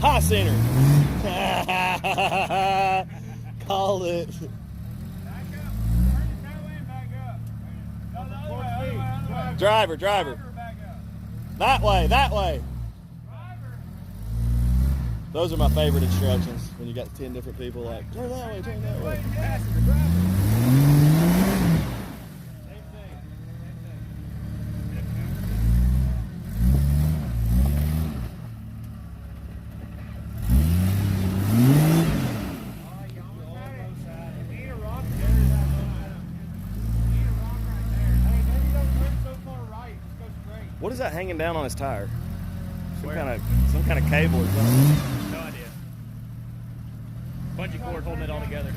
High center. Called it. Back up. Turn your tail end back up. No, the other way, other way. Driver. Back up. That way. Driver. Those are my favorite instructions when you got 10 different people like, turn that way, turn that way. Passenger, driver. Same thing. What is that hanging down on his tire? Some kind of cable or something. No idea. Bungee cord holding it all together.